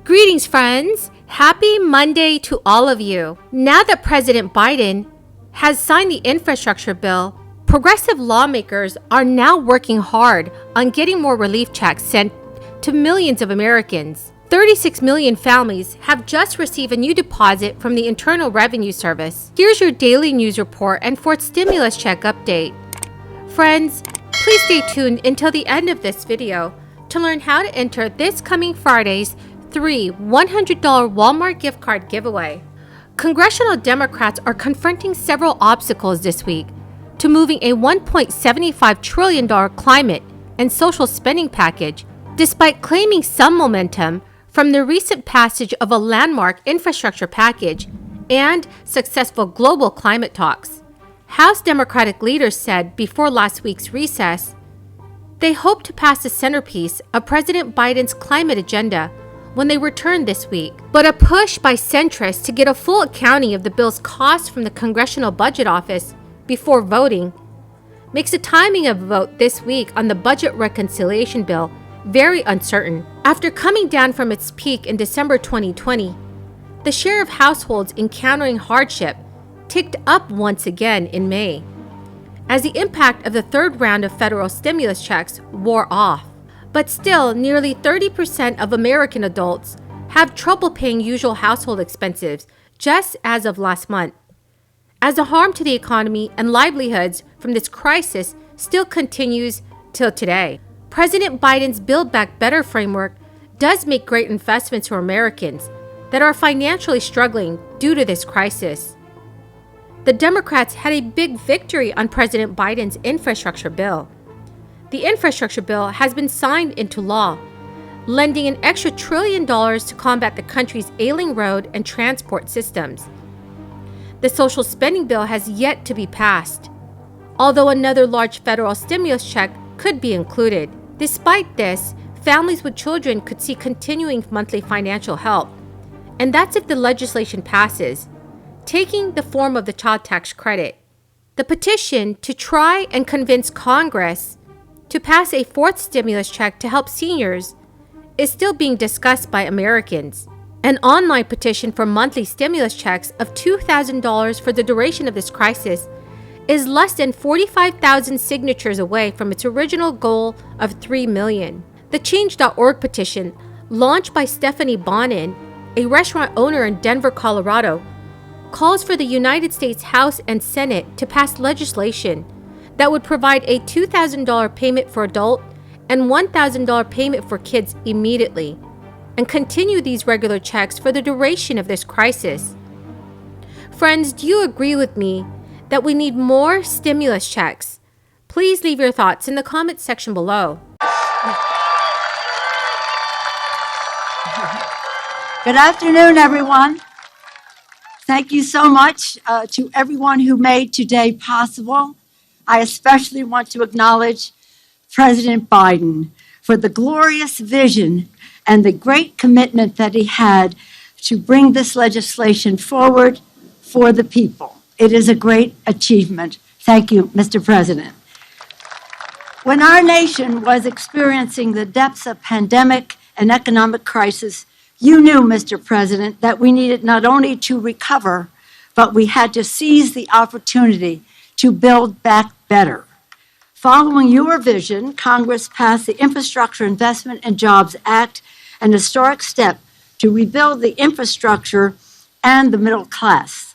Greetings, friends! Happy Monday to all of you. Now that President Biden has signed the infrastructure bill, progressive lawmakers are now working hard on getting more relief checks sent to millions of Americans. 36 million families have just received a new deposit from the Internal Revenue Service. Here's your daily news report and fourth stimulus check update. Friends, please stay tuned until the end of this video to learn how to enter this coming Friday's $100 Walmart gift card giveaway. Congressional Democrats are confronting several obstacles this week to moving a $1.75 trillion climate and social spending package, despite claiming some momentum from the recent passage of a landmark infrastructure package and successful global climate talks. House Democratic leaders said before last week's recess they hope to pass the centerpiece of President Biden's climate agenda when they return this week. But a push by centrists to get a full accounting of the bill's costs from the Congressional Budget Office before voting makes the timing of a vote this week on the budget reconciliation bill very uncertain. After coming down from its peak in December 2020, the share of households encountering hardship ticked up once again in May, as the impact of the third round of federal stimulus checks wore off. But still, nearly 30% of American adults have trouble paying usual household expenses just as of last month, as the harm to the economy and livelihoods from this crisis still continues till today. President Biden's Build Back Better framework does make great investments for Americans that are financially struggling due to this crisis. The Democrats had a big victory on President Biden's infrastructure bill. The infrastructure bill has been signed into law, lending an extra $1 trillion to combat the country's ailing road and transport systems. The social spending bill has yet to be passed, although another large federal stimulus check could be included. Despite this, families with children could see continuing monthly financial help, and that's if the legislation passes, taking the form of the child tax credit. The petition to try and convince Congress to pass a fourth stimulus check to help seniors is still being discussed by Americans. An online petition for monthly stimulus checks of $2,000 for the duration of this crisis is less than 45,000 signatures away from its original goal of 3 million. The Change.org petition, launched by Stephanie Bonin, a restaurant owner in Denver, Colorado, calls for the United States House and Senate to pass legislation that would provide a $2,000 payment for adult and $1,000 payment for kids immediately, and continue these regular checks for the duration of this crisis. Friends, do you agree with me that we need more stimulus checks? Please leave your thoughts in the comments section below. Good afternoon, everyone. Thank you so much to everyone who made today possible. I especially want to acknowledge President Biden for the glorious vision and the great commitment that he had to bring this legislation forward for the people. It is a great achievement. Thank you, Mr. President. When our nation was experiencing the depths of pandemic and economic crisis, you knew, Mr. President, that we needed not only to recover, but we had to seize the opportunity to build back better. Following your vision, Congress passed the Infrastructure Investment and Jobs Act, an historic step to rebuild the infrastructure and the middle class.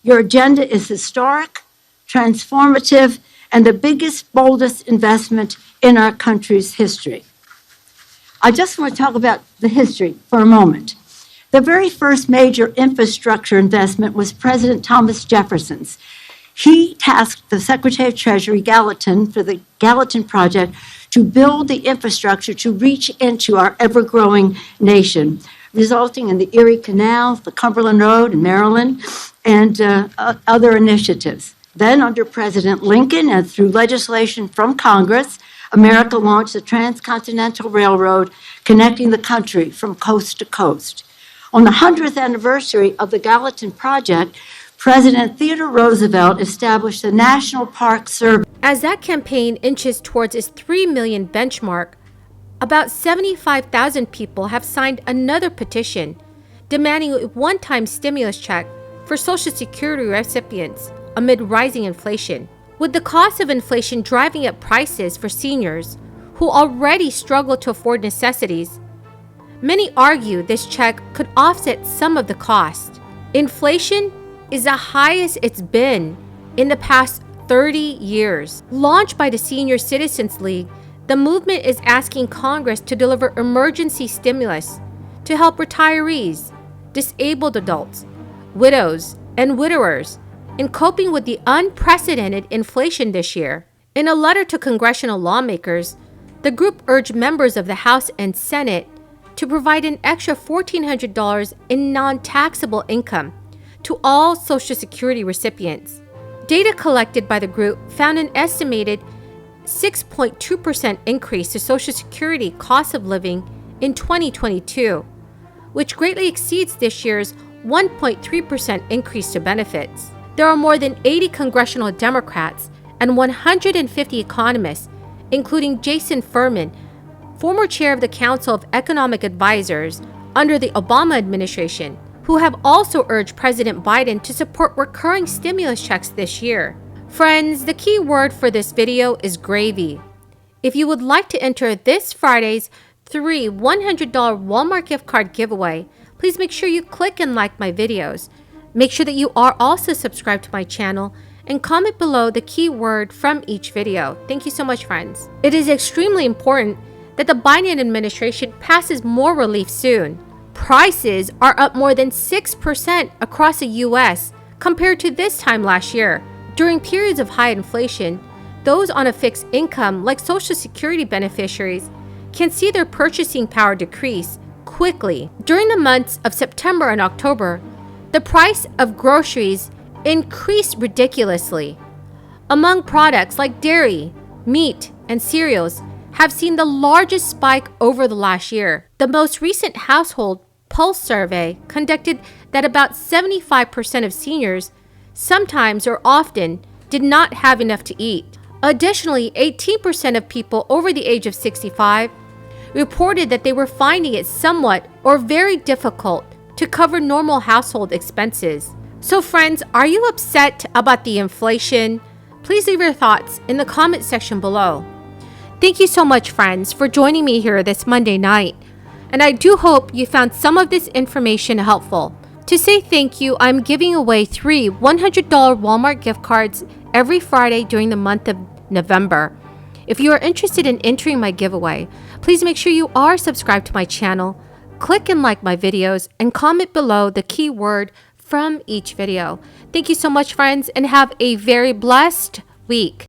Your agenda is historic, transformative, and the biggest, boldest investment in our country's history. I just want to talk about the history for a moment. The very first major infrastructure investment was President Thomas Jefferson's. He tasked the Secretary of Treasury, Gallatin, for the Gallatin Project to build the infrastructure to reach into our ever-growing nation, resulting in the Erie Canal, the Cumberland Road in Maryland, and other initiatives. Then, under President Lincoln and through legislation from Congress, America launched the Transcontinental Railroad, connecting the country from coast to coast. On the 100th anniversary of the Gallatin Project, President Theodore Roosevelt established the National Park Service. As that campaign inches towards its 3 million benchmark, About 75,000 people have signed another petition demanding a one-time stimulus check for Social Security recipients amid rising inflation. With the cost of inflation driving up prices for seniors who already struggle to afford necessities, many argue this check could offset some of the cost. Inflation is the highest it's been in the past 30 years. Launched by the Senior Citizens League, the movement is asking Congress to deliver emergency stimulus to help retirees, disabled adults, widows, and widowers in coping with the unprecedented inflation this year. In a letter to congressional lawmakers, the group urged members of the House and Senate to provide an extra $1,400 in non-taxable income to all Social Security recipients. Data collected by the group found an estimated 6.2% increase to Social Security cost of living in 2022, which greatly exceeds this year's 1.3% increase to benefits. There are more than 80 congressional Democrats and 150 economists, including Jason Furman, former chair of the Council of Economic Advisors under the Obama administration, who have also urged President Biden to support recurring stimulus checks this year. Friends, the key word for this video is gravy. If you would like to enter this Friday's 3 $100 Walmart gift card giveaway, please make sure you click and like my videos. Make sure that you are also subscribed to my channel and comment below the key word from each video. Thank you so much, friends. It is extremely important that the Biden administration passes more relief soon. Prices are up more than 6% across the U.S. compared to this time last year. During periods of high inflation, those on a fixed income, like Social Security beneficiaries, can see their purchasing power decrease quickly. During the months of September and October, the price of groceries increased ridiculously. Among products like dairy, meat, and cereals have seen the largest spike over the last year. The most recent household pulse survey conducted that about 75% of seniors sometimes or often did not have enough to eat. Additionally, 18% of people over the age of 65 reported that they were finding it somewhat or very difficult to cover normal household expenses. So friends, are you upset about the inflation? Please leave your thoughts in the comment section below. Thank you so much, friends, for joining me here this Monday night. And I do hope you found some of this information helpful. To say thank you, I'm giving away 3 $100 Walmart gift cards every Friday during the month of November. If you are interested in entering my giveaway, please make sure you are subscribed to my channel, click and like my videos, and comment below the keyword from each video. Thank you so much, friends, and have a very blessed week.